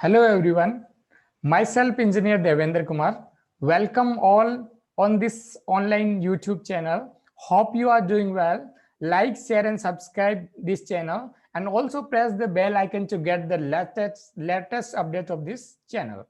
Hello everyone, myself Engineer Devendra Kumar. Welcome all on this online YouTube channel. Hope you are doing well. Like, share and subscribe this channel and also press the bell icon to get the latest update of this channel.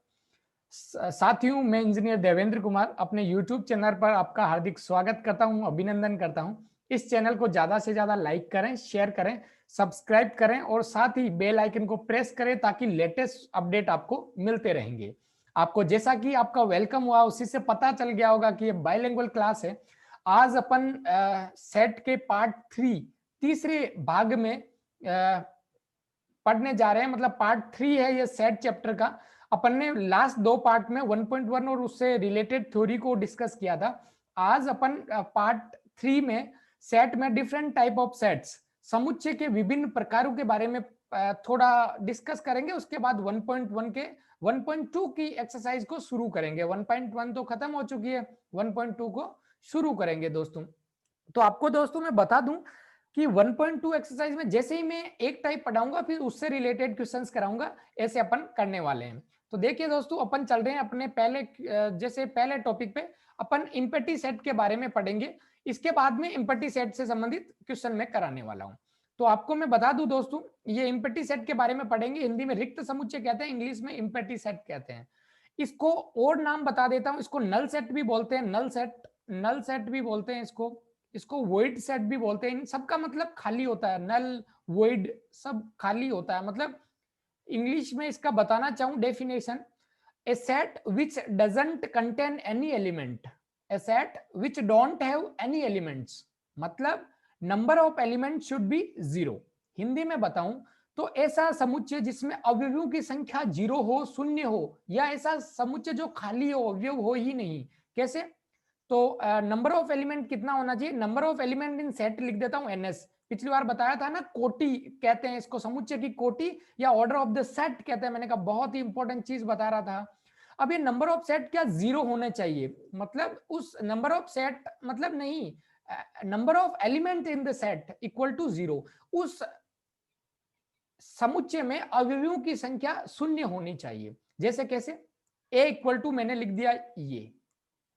साथियों, मैं engineer Devendra Kumar अपने YouTube channel पर आपका हार्दिक स्वागत करता हूं, अभिनंदन करता हूं। इस चैनल को ज्यादा से ज्यादा लाइक करें, शेयर करें, सब्सक्राइब करें और साथ ही बेल आइकन को प्रेस करें ताकि लेटेस्ट अपडेट आपको मिलते रहेंगे। आपको जैसा कि आपका वेलकम हुआ उसी से पता चल गया होगा कि ये बाइलिंगुअल क्लास है। आज अपन सेट के पार्ट 3 तीसरे भाग में पढ़ने जा रहे हैं। मतलब पार्ट 3 है ये सेट चैप्टर का। अपन ने लास्ट दो पार्ट में 1.1 और उससे रिलेटेड थ्योरी को डिस्कस किया था। आज अपन पार्ट 3 में सेट में डिफरेंट टाइप ऑफ सेट्स, समुच्चय के विभिन्न प्रकारों के बारे में थोड़ा डिस्कस करेंगे। उसके बाद 1.1 के 1.2 की एक्सरसाइज को शुरू करेंगे। 1.1 तो खत्म हो चुकी है, 1.2 को शुरू करेंगे दोस्तों। तो आपको दोस्तों मैं बता दूं कि 1.2 एक्सरसाइज में जैसे ही मैं एक टाइप पढ़ाऊंगा फिर उससे रिलेटेड क्वेश्चंस कराऊंगा, ऐसे अपन करने वाले हैं। तो देखिए दोस्तों, अपन चल रहे हैं अपने पहले टॉपिक पे। अपन इम्पेटी सेट के बारे में पढ़ेंगे। इसके बाद में इम्पेटी सेट से संबंधित क्वेश्चन मैं कराने वाला हूं। तो आपको मैं बता दूं दोस्तों, ये इम्पेटी सेट के बारे में पढ़ेंगे। हिंदी में रिक्त समुच्चय कहते हैं, इंग्लिश में इम्पेटी सेट कहते हैं। इसको और नाम बता देता हूं, इसको नल सेट भी बोलते हैं, नल सेट भी बोलते हैं इसको वॉइड सेट भी बोलते हैं। इन सबका मतलब खाली होता है, नल वॉइड सब खाली होता है। मतलब इंग्लिश में इसका बताना चाहूं definition, a set which doesn't contain any element, a set which don't have any elements, मतलब number of element should be 0। Hindi में बताऊं तो ऐसा समुच्चय जिसमें अवयवों की संख्या 0 हो, शून्य हो, या ऐसा समुच्चय जो खाली हो, अवयव हो ही नहीं। कैसे? तो नंबर ऑफ एलिमेंट कितना होना चाहिए? Number of element in set लिख देता हूं ns। पिछली बार बताया था ना, कोटि कहते हैं इसको, समुच्चय की कोटि या ऑर्डर ऑफ द सेट कहते हैं। मैंने कहा बहुत ही इंपॉर्टेंट चीज बता रहा था। अब ये नंबर ऑफ सेट क्या 0 होने चाहिए? मतलब उस नंबर ऑफ सेट मतलब नहीं, number of element in the set equal to 0। उस समुच्चय में अवयवों की संख्या शून्य होनी चाहिए। जैसे कैसे? a इक्वल टू मैंने लिख दिया, ये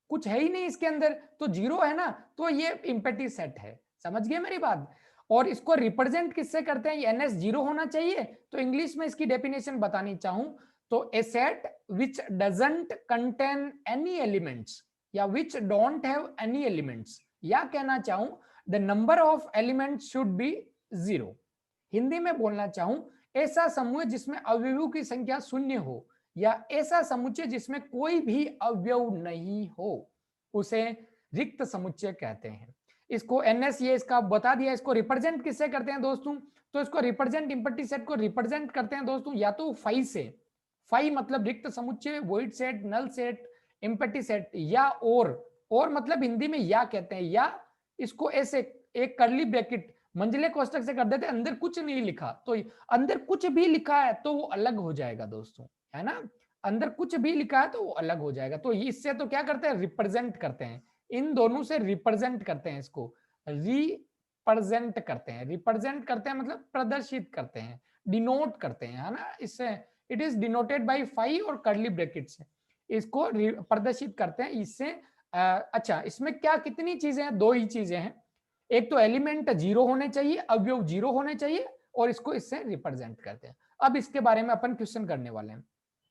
कुछ है ही नहीं इसके अंदर, तो 0 है ना, तो ये इम्पेटी सेट है। समझ गए मेरी बात? और इसको रिप्रेजेंट किससे करते हैं? ये ns 0 होना चाहिए। तो इंग्लिश में इसकी डेफिनेशन बतानी चाहूं तो a set which doesn't contain any elements या which don't have any elements, या कहना चाहूं the number of elements should be 0। Hindi में बोलना चाहूं, ऐसा समूह जिसमें अवयवों की संख्या शून्य हो या ऐसा समुच्चय जिसमें कोई भी अवयव नहीं हो, उसे रिक्त समुच्चय कहते हैं। इसको ns ये इसका बता दिया। इसको रिप्रेजेंट किससे करते हैं दोस्तों? तो इसको रिप्रेजेंट, इम्पेटी सेट को रिप्रेजेंट करते हैं दोस्तों या तो फाई से, फाई मतलब रिक्त समुच्चय, void set, null set, empty set, या और मतलब हिंदी में या कहते हैं। या इसको ऐसे एक करली ब्रैकेट मंझले कोष्ठक से कर देते हैं, अंदर कुछ नहीं लिखा तो अंदर कुछ भी लिखा है तो वो अलग हो जाएगा दोस्तों, है ना। अंदर कुछ भी लिखा है तो वो अलग हो जाएगा। तो इससे तो क्या करते हैं? रिप्रेजेंट करते हैं। इन दोनों से रिप्रेजेंट करते हैं, इसको रिप्रेजेंट करते हैं। रिप्रेजेंट करते हैं मतलब प्रदर्शित करते हैं, डिनोट करते हैं, है ना। इससे it is denoted by phi और कर्ली ब्रैकेट से इसको प्रदर्शित करते हैं। इससे अच्छा, इसमें क्या कितनी चीजें हैं? दो ही चीजें हैं। एक तो एलिमेंट 0 होने चाहिए, अवयव 0 होने चाहिए, और इसको इससे रिप्रेजेंट करते हैं। अब इसके बारे में अपन क्वेश्चन करने वाले हैं।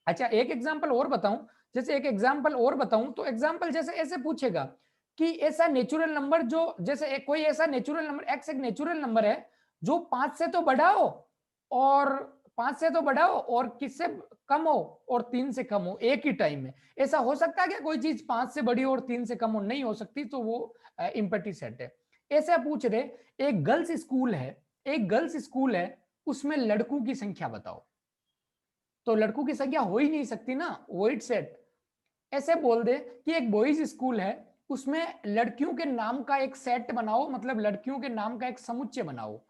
अच्छा, एक एग्जांपल और बताऊं। जैसे एक एग्जांपल और बताऊं तो एग्जांपल जैसे ऐसे पूछेगा कि ऐसा नेचुरल नंबर जो, जैसे कोई ऐसा नेचुरल नंबर x एक नेचुरल नंबर है जो 5 से तो बड़ा हो और 5 से तो बड़ा हो और किससे कम हो और 3 से कम हो एक ही टाइम में। ऐसा हो सकता है क्या कोई चीज 5 से बड़ी हो और 3 से कम हो? नहीं हो सकती। तो वो इम्पेटी सेट है। ऐसा पूछ रहे, एक गर्ल्स स्कूल है, उसमें लड़कों की संख्या बताओ। तो लड़कों की संख्या हो ही नहीं सकती ना, वॉइड सेट। ऐसे बोल दे कि एक बॉयज स्कूल है, उसमें लड़कियों के नाम का एक सेट बनाओ, मतलब लड़कियों के नाम का एक समुच्चय बनाओ।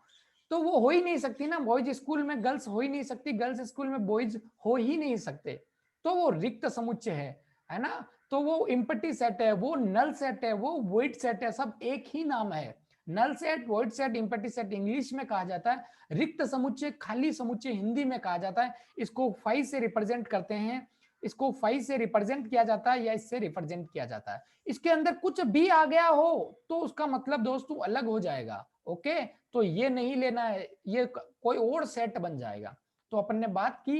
तो वो हो ही नहीं सकती ना, बॉयज स्कूल में गर्ल्स हो ही नहीं सकती, गर्ल्स स्कूल में बॉयज हो ही नहीं सकते। तो वो रिक्त समुच्चय है ना। तो वो इम्पटी सेट है, वो नल सेट है, वो वॉइड सेट है, सब एक ही नाम है। Null set, void set, empty set English में कहा जाता है, रिक्त समुच्चय, खाली समुच्चय हिंदी में कहा जाता है। इसको 5 से रिप्रेजेंट करते हैं, इसको 5 से रिप्रेजेंट किया जाता है या इससे रिप्रेजेंट किया जाता है। इसके अंदर कुछ भी आ गया हो तो उसका मतलब दोस्तों अलग हो जाएगा। ओके, तो ये नहीं लेना है, ये कोई और सेट बन जाएगा। तो अपन ने बात की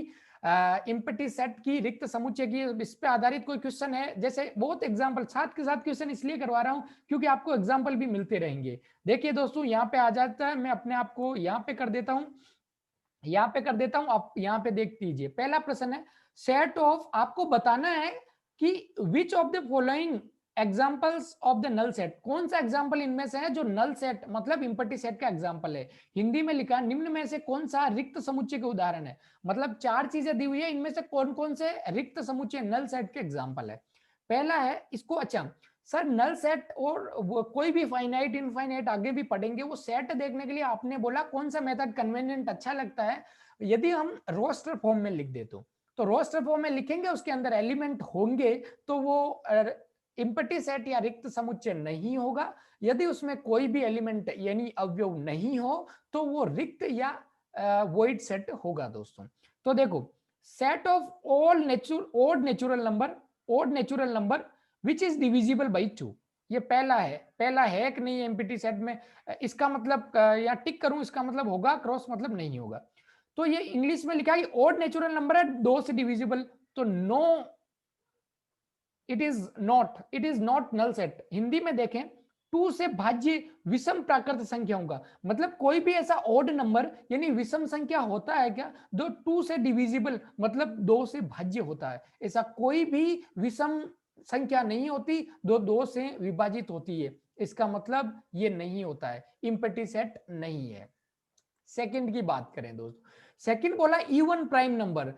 एम्प्टी सेट की, रिक्त समुच्चय की। इस पे आधारित कोई क्वेश्चन है, जैसे बहुत एग्जांपल साथ के साथ क्वेश्चन इसलिए करवा रहा हूं क्योंकि आपको एग्जांपल भी मिलते रहेंगे। देखिए दोस्तों यहाँ पे आ जाता है, मैं अपने आप को यहाँ पे कर देता हूं, यहाँ पे कर देता हूं, आप यहाँ पे देख लीजिए। पहला प्रश्न है सेट ऑफ, आपको बताना है कि which of the following examples of the null set, कौन सा एग्जाम्पल इनमें से है जो नल सेट मतलब इम्पटी सेट का एग्जाम्पल है। हिंदी में लिखा निम्न में से कौन सा रिक्त समुच्चय के उदाहरण है, मतलब 4 चीजें दी हुई है, इनमें से कौन कौन से रिक्त समुच्चय नल सेट के एग्जाम्पल है। पहला है इसको, अच्छा सर नल सेट और कोई भी फाइनाइट इनफाइनाइट आगे भी पढ़ेंगे, वो सेट देखने के लिए आपने बोला कौन सा मेथड कन्वीनियंट अच्छा लगता है। यदि हम रोस्टर फॉर्म में लिख दे तो रोस्टर फॉर्म में लिखेंगे, उसके अंदर एलिमेंट होंगे तो वो इम्पटी सेट या रिक्त समुच्चय नहीं होगा। यदि उसमें कोई भी एलिमेंट यानी अवयव नहीं हो तो वो रिक्त या वॉइड सेट होगा दोस्तों। तो देखो set of all odd natural number which is divisible by 2, ये पहला है कि नहीं एम्प्टी सेट में। इसका मतलब या टिक करूं, इसका मतलब होगा, क्रॉस मतलब नहीं होगा। तो ये इंग्लिश में लिखा है ओड नेचुरल नंबर है 2 से डिविजिबल, तो no it is not null set. Hindi में देखें 2 से भाज्य विषम प्राकृत संख्याओं का मतलब कोई भी ऐसा ओड नंबर यानी विषम संख्या होता है क्या, जो 2 से डिविजिबल मतलब 2 से भाज्य होता है, ऐसा कोई भी विषम संख्या नहीं होती जो 2 से विभाजित होती है, इसका मतलब ये नहीं होता है, इम्पटी सेट नहीं है। सेकंड की बात करें दोस्तों, सेकंड बोला even prime number,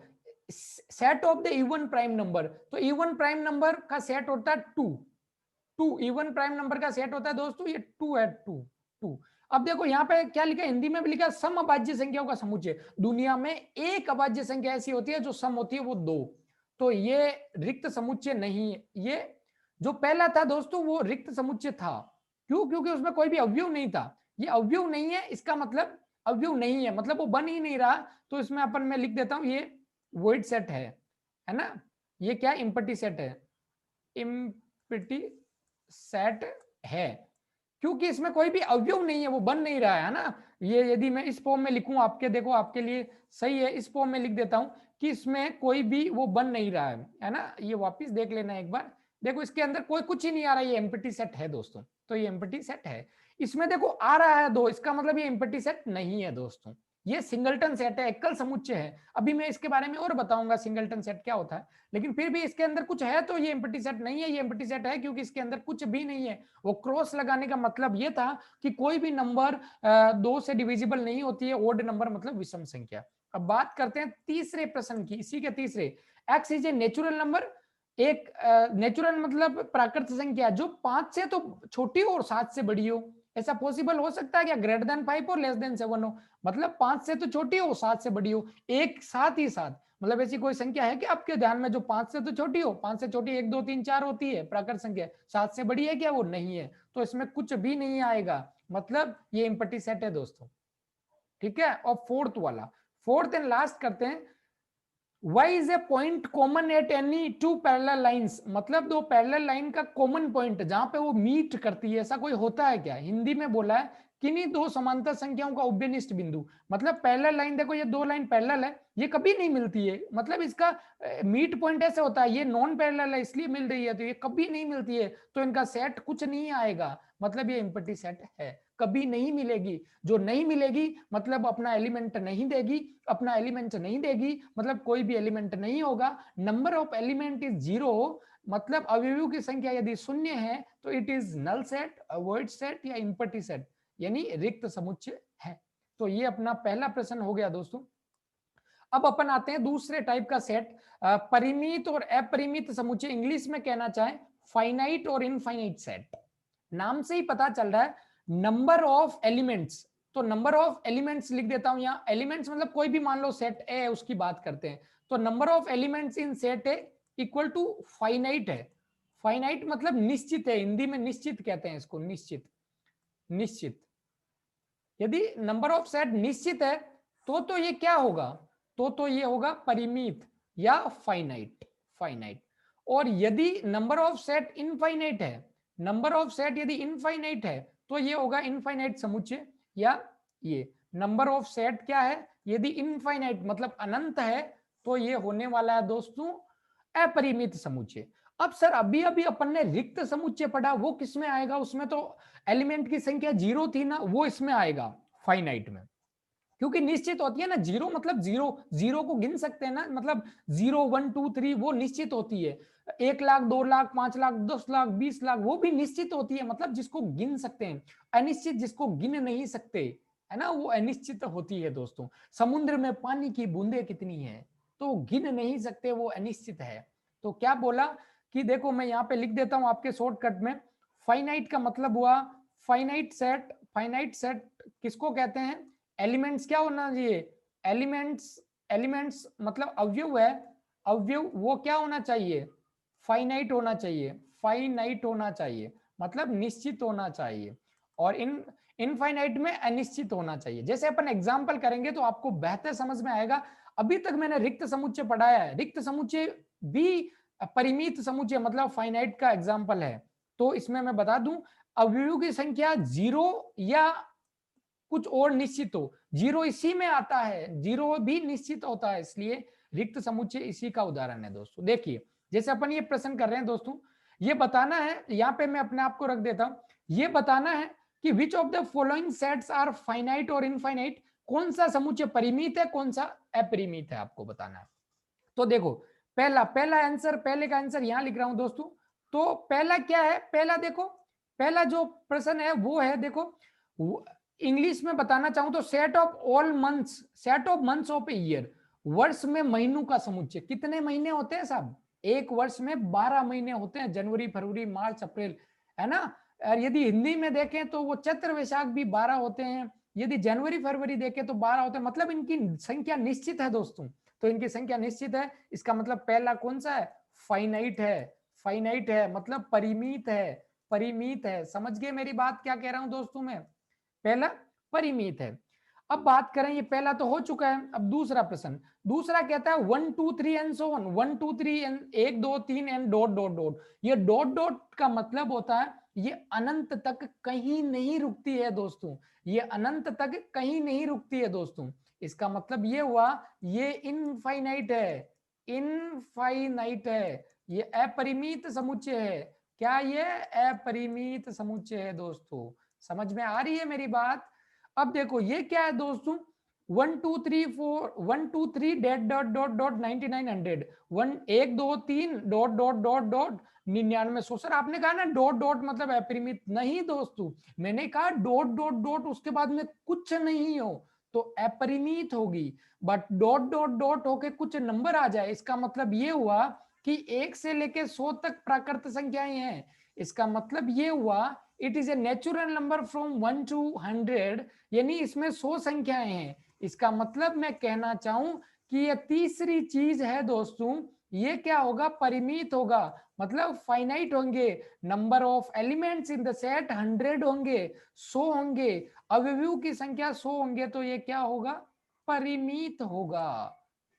set of the even prime number, तो इवन प्राइम नंबर का सेट होता है 2 इवन प्राइम नंबर का सेट होता है दोस्तों, ये 2 है, 2। अब देखो यहाँ पे क्या लिखा है, हिंदी में भी लिखा सम अभाज्य संख्याओं का समुच्चय। दुनिया में एक अभाज्य संख्या ऐसी होती है जो सम होती है वो 2, तो ये रिक्त समुच्चय नहीं है। ये जो पहला था दोस्तों वो रिक्त समुच्चय था, क्यों, क्योंकि उसमें कोई भी अवयव नहीं था। ये अवयव नहीं है, इसका मतलब अवयव नहीं है मतलब वो बन ही नहीं रहा, तो इसमें अपन मैं लिख देता हूं ये वॉइड सेट है ना। ये क्या इम्पटी सेट है, इम्पटी सेट है, क्योंकि इसमें कोई भी अवयव नहीं है, वो बन नहीं रहा है ना। ये यदि मैं इस फॉर्म में लिखूं आपके, देखो आपके लिए सही है, इस फॉर्म में लिख देता हूं कि इसमें कोई भी वो बन नहीं रहा है ना। ये वापस देख लेना एक बार, देखो इसके अंदर कोई कुछ ही नहीं आ रहा, ये एम्प्टी सेट है दोस्तों, तो ये एम्प्टी सेट है। इसमें देखो आ रहा है 2, इसका मतलब ये एम्प्टी सेट नहीं है दोस्तों, ये सिंगलटन सेट है, एकल समुच्चय है। अभी मैं इसके बारे में और बताऊंगा सिंगलटन सेट क्या होता है, लेकिन फिर भी इसके अंदर कुछ है तो ये एम्प्टी सेट नहीं है। ये एम्प्टी सेट है क्योंकि इसके अंदर कुछ भी नहीं है। वो क्रॉस लगाने का मतलब ये था कि कोई भी नंबर 2 से डिविजिबल नहीं होती है, ओड नंबर मतलब विषम संख्या। अब बात करते हैं तीसरे प्रश्न की, इसी के तीसरे, x is a natural number, एक नेचुरल मतलब प्राकृत संख्या जो 5 से तो छोटी हो और 7 से बड़ी हो। ऐसा पॉसिबल हो सकता है क्या, ग्रेटर देन 5 और लेस देन 7 हो, मतलब 5 से तो छोटी हो 7 से बड़ी हो, एक साथ ही साथ, मतलब ऐसी कोई संख्या है कि आपके ध्यान में जो 5 से तो छोटी हो, 5 से छोटी 1 2 3 4 होती है प्राकृत संख्या, 7 से बड़ी है क्या, वो नहीं है, तो इसमें कुछ भी नहीं आएगा, मतलब ये इम्पटी सेट है दोस्तों। ठीक है, और फोर्थ एंड लास्ट करते हैं, y is a point common at any two parallel lines, मतलब दो पैरेलल लाइन का कॉमन पॉइंट जहां पे वो मीट करती है, ऐसा कोई होता है क्या। हिंदी में बोला है किन्हीं दो समांतर संख्याओं का उभयनिष्ठ बिंदु, मतलब पैरेलल लाइन, देखो ये 2 लाइन पैरेलल है, ये कभी नहीं मिलती है, मतलब इसका मीट पॉइंट ऐसे होता है, ये नॉन पैरेलल है इसलिए मिल रही है, तो ये कभी नहीं मिलती है, तो इनका सेट कुछ नहीं आएगा, मतलब ये इम्पटी सेट है, कभी नहीं मिलेगी। जो नहीं मिलेगी मतलब अपना एलिमेंट नहीं देगी, अपना एलिमेंट नहीं देगी मतलब कोई भी एलिमेंट नहीं होगा। नंबर ऑफ एलिमेंट इज 0, मतलब अवयवों की संख्या यदि 0 है तो it is null set, void set या इम्पटी सेट, यानी रिक्त समुच्चय है। तो ये अपना पहला प्रश्न हो गया दोस्तों। अब अपन आते हैं दूसरे टाइप का सेट, परिमित और अपरिमित समुच्चय, इंग्लिश में कहना चाहे फाइनाइट और इनफाइनाइट सेट। नाम से ही पता चल रहा है नंबर ऑफ एलिमेंट्स, तो नंबर ऑफ एलिमेंट्स लिख देता हूं यहां, एलिमेंट्स मतलब कोई भी मान लो सेट ए है उसकी बात करते हैं, तो number of elements in set A equal to finite है। फाइनाइट मतलब निश्चित है, हिंदी में निश्चित कहते हैं इसको, निश्चित। निश्चित। यदि नंबर ऑफ सेट निश्चित है तो ये क्या होगा, तो ये होगा परिमित या फाइनाइट, फाइनाइट। और यदि नंबर ऑफ सेट इनफाइनाइट है, नंबर ऑफ सेट यदि इनफाइनाइट है तो ये होगा इनफाइनाइट समुच्चय। या ये नंबर ऑफ सेट क्या है, यदि इनफाइनाइट मतलब अनंत है तो ये होने वाला है दोस्तों अपरिमित समुच्चय। अब सर अभी अभी अपन ने रिक्त समुच्चय पढ़ा, वो किसमें आएगा, उसमें तो एलिमेंट की संख्या 0 थी ना, वो इसमें आएगा फाइनाइट में। क्योंकि निश्चित होती है ना, 0 मतलब 0, 0 को गिन सकते हैं ना, मतलब 0 1 2 3 वो निश्चित होती है। 1 लाख 2 लाख 5 लाख 10 लाख 20 लाख वो भी निश्चित होती है, मतलब जिसको गिन सकते हैं। अनिश्चित जिसको गिन नहीं सकते है ना, वो अनिश्चित होती है दोस्तों। समुद्र में पानी की बूंदें कितनी है, तो गिन नहीं सकते, वो अनिश्चित है। तो क्या बोला कि देखो मैं यहाँ पे लिख देता हूं आपके शॉर्टकट में, फाइनाइट का मतलब हुआ फाइनाइट सेट। फाइनाइट सेट किसको कहते हैं, एलिमेंट्स क्या होना चाहिए, एलिमेंट्स, एलिमेंट्स मतलब अवयव है, अवयव वो क्या होना चाहिए, फाइनाइट होना चाहिए, फाइनाइट होना चाहिए मतलब निश्चित होना चाहिए। और इनफाइनाइट में अनिश्चित होना चाहिए। जैसे अपन एग्जांपल करेंगे तो आपको बेहतर समझ में आएगा। अभी तक मैंने रिक्त समुच्चय पढ़ाया है, रिक्त समुच्चय भी परिमित समुच्चय मतलब फाइनाइट का एग्जांपल है। तो इसमें मैं बता दूं, अवयवों की संख्या 0 या कुछ और निश्चित हो, 0 इसी में आता है, 0 भी निश्चित होता है, इसलिए रिक्त समुच्चय इसी का उदाहरण है दोस्तों। देखिए जैसे अपन ये प्रश्न कर रहे हैं दोस्तों, ये बताना है, यहाँ पे मैं अपने आप को रख देता हूं, ये बताना है कि which of the following sets are finite और इनफाइनाइट, कौन सा समुच्चय परिमित है कौन सा अपरिमित है, आपको बताना है। तो देखो पहला पहला आंसर, पहले का आंसर यहां लिख रहा हूं दोस्तों। तो पहला क्या है, पहला देखो, पहला जो प्रश्न है वो है, देखो इंग्लिश में बताना चाहूं तो set of all months, set of months of a year, वर्ष में महीनों का समुच्चय। कितने महीने होते हैं साहब, एक वर्ष में 12 महीने होते हैं, जनवरी फरवरी मार्च अप्रैल, है ना। और यदि हिंदी में देखें तो वो चैत्र वैशाख भी 12 होते हैं, यदि जनवरी फरवरी देखें तो 12 होते हैं, मतलब इनकी संख्या निश्चित है दोस्तों। तो इनकी संख्या निश्चित है, इसका मतलब पहला कौन सा है, फाइनाइट है, फाइनाइट है मतलब परिमित है, परिमित है। समझ गए मेरी बात क्या कह रहा हूं दोस्तों मैं, पहला परिमित है। अब बात करें, ये पहला तो हो चुका है, अब दूसरा प्रश्न, दूसरा कहता है 1 2 3 and so on, 1 2 3 and 1 2 3 and dot dot dot. ये डॉट डॉट का मतलब होता है ये अनंत तक कहीं नहीं रुकती है दोस्तों, ये अनंत तक कहीं नहीं रुकती है दोस्तों। इसका मतलब ये हुआ ये इनफाइनाइट है, इनफाइनाइट है, ये अपरिमित समुच्चय है। क्या ये अपरिमित समुच्चय है दोस्तों, समझ में आ रही है मेरी बात। अब देखो ये क्या है दोस्तों, 1 2 3 4 1 2 3 dot dot dot dot 9900 1 1 2 3 dot dot dot dot 9900। Sir आपने कहा ना डॉट डॉट मतलब अपरिमित, नहीं दोस्तों, मैंने कहा डॉट डॉट डॉट उसके बाद में कुछ नहीं हो तो अपरिमित होगी, बट डॉट डॉट डॉट होके कुछ नंबर आ जाए इसका मतलब ये हुआ कि 1 से लेके 100 तक प्राकृत संख्याएं हैं। इसका मतलब ये हुआ it is a natural number from 1 to 100, यानी इसमें 100 संख्याएं हैं। इसका मतलब मैं कहना चाहूं कि ये तीसरी चीज है दोस्तों, ये क्या होगा, परिमित होगा, मतलब फाइनाइट होंगे, number of elements in the set 100 होंगे, 100 होंगे, अवयवों की संख्या 100 होंगे, तो ये क्या होगा, परिमित होगा,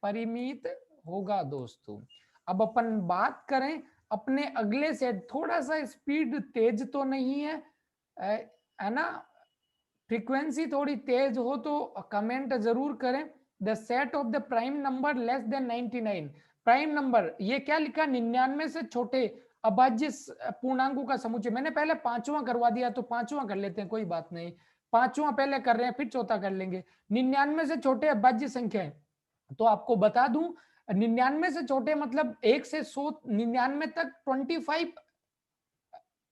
परिमित होगा दोस्तों। अब अपन बात करें अपने अगले सेट, थोड़ा सा स्पीड तेज तो नहीं है, है ना, फ्रीक्वेंसी थोड़ी तेज हो तो कमेंट जरूर करें। The set of the prime number less than 99, prime number ये क्या लिखा, 99 से छोटे अभाज्य पूर्णांकों का समुच्चय। मैंने पहले पांचवा करवा दिया तो पांचवा कर लेते हैं, कोई बात नहीं, पांचवा पहले कर रहे हैं फिर चौथा कर लेंगे। 99 से छोटे अभाज्य संख्या है, तो आपको बता दूं 99 से छोटे मतलब 1 से 100 99 तक 25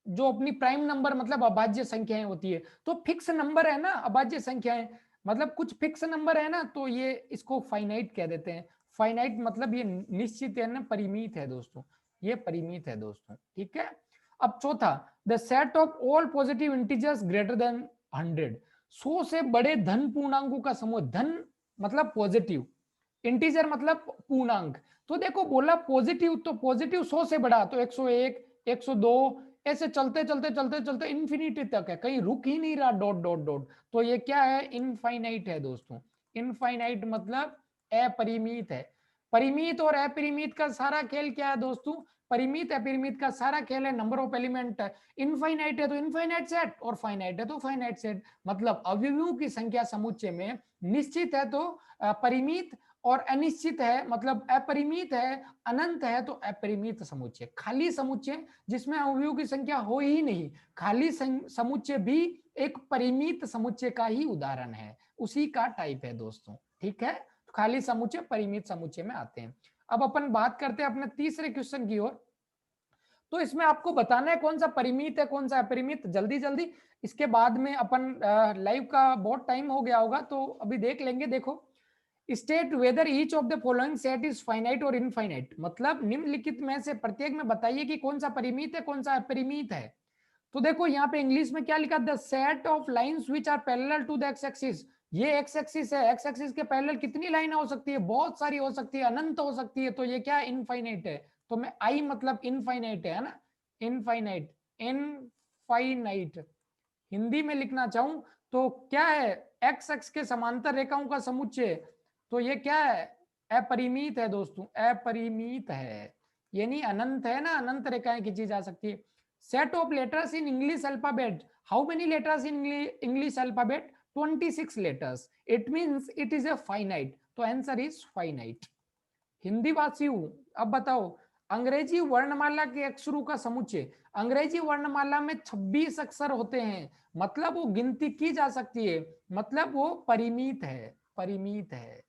जो अपनी प्राइम नंबर मतलब अभाज्य संख्याएं होती है, तो फिक्स नंबर है ना अभाज्य संख्याएं, मतलब कुछ फिक्स नंबर है ना, तो ये इसको फाइनाइट कह देते हैं। फाइनाइट मतलब ये निश्चित है ना, परिमित है दोस्तों, ये परिमित है दोस्तों, ठीक है। अब चौथा, the set of all positive integers greater than 100, 100 से बड़े धन पूर्णांकों का समूह, धन मतलब पॉजिटिव, इंटीजर मतलब पूर्णांक। तो देखो बोला पॉजिटिव, तो पॉजिटिव 100 से बड़ा तो 101 102 ऐसे चलते चलते चलते चलते इन्फिनिटी तक है, कहीं रुक ही नहीं रहा, डॉट डॉट डॉट। तो ये क्या है, इनफाइनाइट है दोस्तों। इनफाइनाइट मतलब अपरिमित है। परिमित और अपरिमित का सारा खेल क्या है दोस्तों, परिमित अपरिमित का सारा खेल है नंबर ऑफ एलिमेंट। इनफाइनाइट है तो इनफाइनाइट सेट, और फाइनाइट है तो फाइनाइट सेट। मतलब अवयवों की संख्या समुच्चय में निश्चित है तो परिमित, और अनिश्चित है मतलब अपरिमित है, अनंत है तो अपरिमित समुच्चय। खाली समुच्चय जिसमें अवयवों की संख्या हो ही नहीं, खाली समुच्चय भी एक परिमित समुच्चय का ही उदाहरण है, उसी का टाइप है दोस्तों। ठीक है, तो खाली समुच्चय परिमित समुच्चय में आते हैं। अब अपन बात करते हैं अपने तीसरे क्वेश्चन की ओर। तो इसमें आपको बताना है कौन सा परिमित है कौन सा अपरिमित, जल्दी जल्दी। इसके बाद में अपन लाइव का बहुत टाइम हो गया होगा तो अभी देख लेंगे। देखो, state whether each of the following set is finite और इनफाइनाइट, मतलब निम्नलिखित में से प्रत्येक में बताइए कि कौन सा परिमित है कौन सा अपरिमित है। तो देखो यहाँ पे इंग्लिश में क्या लिखा, the set of lines which are parallel to the x axis. ये एक्स एक्सिस है, एक्स एक्सिस के पैरेलल कितनी लाइन हो सकती है, बहुत सारी हो सकती है, अनंत हो सकती है। तो ये क्या इनफाइनाइट है। तो मैं आई मतलब इनफाइनाइट है ना, इनफाइनाइट, इनफाइनाइट हिंदी में लिखना चाहूं तो क्या है, एक्स एक्स के समांतर रेखाओं का समुच्चय। तो ये क्या है, अपरिमित है दोस्तों, अपरिमित है, यानी अनंत है ना, अनंत रेखाएं खींची जा सकती है। Set of letters in English alphabet, how many letters in English alphabet, 26 letters, it means it is a finite. तो आंसर इज फाइनाइट। हिंदी वासी हूं, अब बताओ, अंग्रेजी वर्णमाला के अक्षरों का समुच्चय। अंग्रेजी वर्णमाला में 26 अक्षर होते हैं, मतलब वो गिनती की जा सकती है, मतलब वो परिमित है, परिमित है।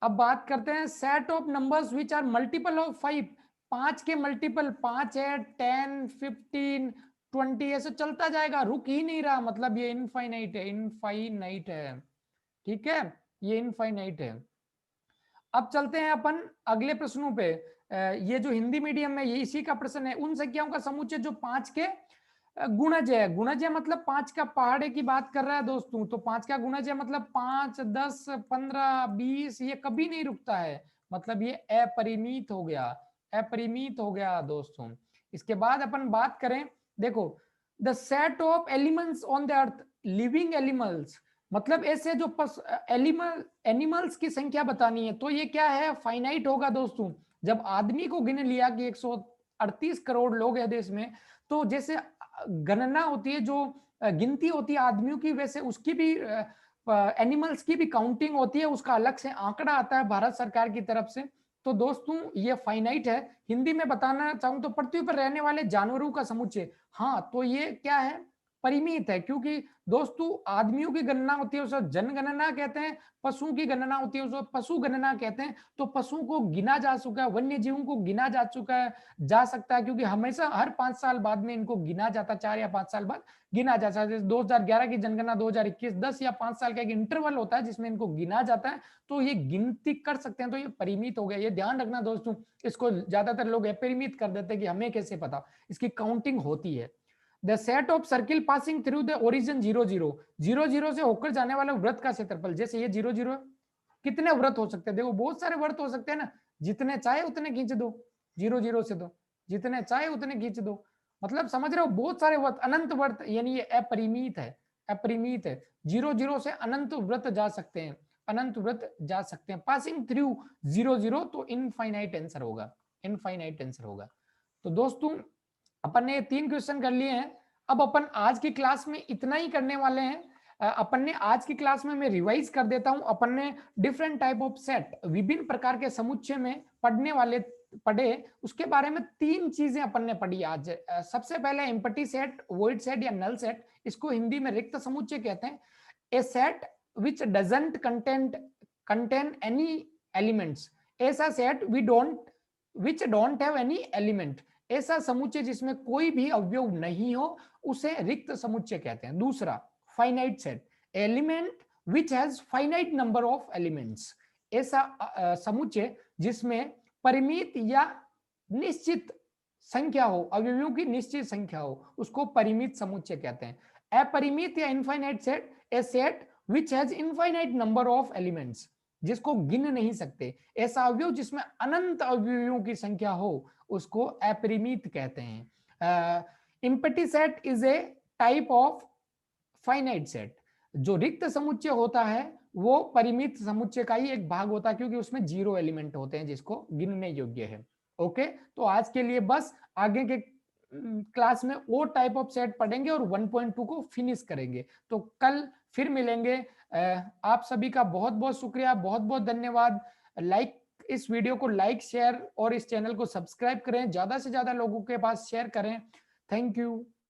अब बात करते हैं set of numbers which are multiple of 5। 5 के मल्टीपल 5 है, 10, 15, 20, ऐसे चलता जाएगा, रुक ही नहीं रहा, मतलब ये इनफाइनाइट है, इनफाइनाइट है। ठीक है, ये इनफाइनाइट है। अब चलते हैं अपन अगले प्रश्नों पे। ये जो हिंदी मीडियम में ये इसी का प्रश्न है, उन संख्याओं का समुच्चय जो 5 के गुणज है। गुणज है मतलब 5 का पहाड़े की बात कर रहा है दोस्तों। तो 5 का गुणज है मतलब 5, 10, 15, 20, ये कभी नहीं रुकता है, मतलब ये अपरिमित हो गया, अपरिमित हो गया दोस्तों। इसके बाद अपन बात करें, देखो, the set of elements on the earth, living animals, मतलब ऐसे जो एनिमल्स की संख्या बतानी है, तो ये क्या है, फाइनाइट होगा दोस्तों। जब आदमी को गिन लिया कि 138 करोड़ लोग हैं देश में, तो जैसे गणना होती है, जो गिनती होती है आदमियों की, वैसे उसकी भी एनिमल्स की भी काउंटिंग होती है, उसका अलग से आंकड़ा आता है भारत सरकार की तरफ से। तो दोस्तों ये फाइनाइट है। हिंदी में बताना चाहूं तो पृथ्वी पर रहने वाले जानवरों का समुच्चय। हाँ, तो ये क्या है, परिमित है, क्योंकि दोस्तों आदमियों की गणना होती है उसे जनगणना कहते हैं, पशुओं की गणना होती है उसे पशु गणना कहते हैं। तो पशुओं को गिना जा चुका है, वन्य जीवों को गिना जा चुका है, जा सकता है, क्योंकि हमेशा हर 5 साल बाद में इनको गिना जाता, 4 या 5 साल बाद गिना जाता है। 2011 की जनगणना 2021, 10 या 5 साल का एक इंटरवल होता है जिसमें इनको गिना जाता है, तो ये गिनती कर सकते हैं। तो ये परिमित हो गया, ये ध्यान रखना दोस्तों। इसको ज्यादातर लोग अपरिमित कर देते हैं कि हमें कैसे पता, इसकी काउंटिंग होती है। The set of circle passing through the origin 0 0, 0 0 से होकर जाने वाला वृत्त का क्षेत्रफल, जैसे ये 0 0, कितने वृत्त हो सकते हैं, देखो बहुत सारे वृत्त हो सकते हैं ना, जितने चाहे उतने खींच दो, 0 0 से दो, जितने चाहे उतने खींच दो, मतलब समझ रहे हो, बहुत सारे वृत्त, अनंत वृत्त, यानी ये अपरिमित है, अपरिमित है। 0 0 से अनंत वृत्त जा सकते हैं, अनंत वृत्त जा सकते हैं, पासिंग थ्रू 0 0, तो इनफाइनाइट आंसर होगा, इनफाइनाइट आंसर होगा। तो दोस्तों अपन ने 3 क्वेश्चन कर लिए हैं। अब अपन आज की क्लास में इतना ही करने वाले हैं। अपन ने आज की क्लास में मैं रिवाइज कर देता हूं, अपन ने डिफरेंट टाइप ऑफ सेट, विभिन्न प्रकार के समुच्चय में पढ़ने वाले पढ़े, उसके बारे में 3 चीजें अपन ने पढ़ी आज। सबसे पहले एम्प्टी सेट, वॉइड सेट या नल सेट, इसको हिंदी में रिक्त समुच्चय कहते हैं। A set which doesn't contain any elements, ऐसा set which don't have any element, ऐसा समुच्चय जिसमें कोई भी अवयव नहीं हो, उसे रिक्त समुच्चय कहते हैं। दूसरा, finite set, element which has finite number of elements, ऐसा समुच्चय जिसमें परिमित या निश्चित संख्या हो, अवयवों की निश्चित संख्या हो, उसको परिमित समुच्चय कहते हैं। अपरिमित या infinite set, A set which has infinite number of elements, जिसको गिन नहीं सकते, ऐसा अवयव जिसमें अनंत अवयवों की संख्या हो, उसको अपरिमित कहते हैं। Empty set is a type of finite set. जो रिक्त समुच्चय होता है वो परिमित समुच्चय का ही एक भाग होता है, क्योंकि उसमें 0 एलिमेंट होते हैं जिसको गिनने योग्य है। ओके, तो आज के लिए बस, आगे के क्लास में वो टाइप ऑफ सेट पढ़ेंगे और 1.2 को फिनिश करेंगे। तो कल फिर मिलेंगे। आप सभी का बहुत बहुत शुक्रिया, बहुत बहुत धन्यवाद। इस वीडियो को लाइक, शेयर और इस चैनल को सब्सक्राइब करें, ज्यादा से ज्यादा लोगों के पास शेयर करें। Thank you.